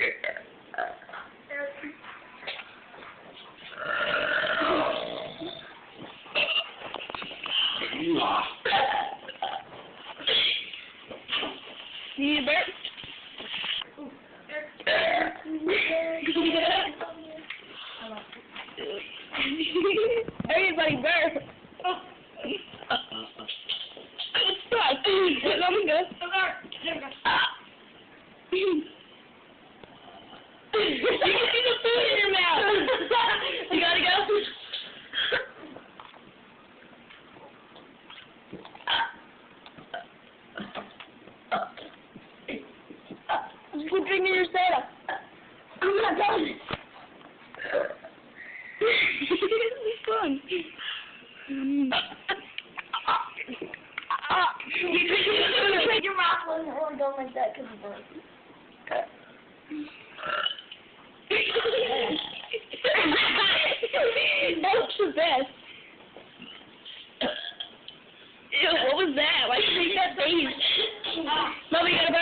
You need a burp? Everybody burp. Stop. Let me go. You can see the food in your mouth. You gotta go. Keep drinking your soda. I'm not done. This is fun. Your mouth wasn't really going like that because of burp. That was the best. Ew, what was that? Why did you make that face? Melvin, you gotta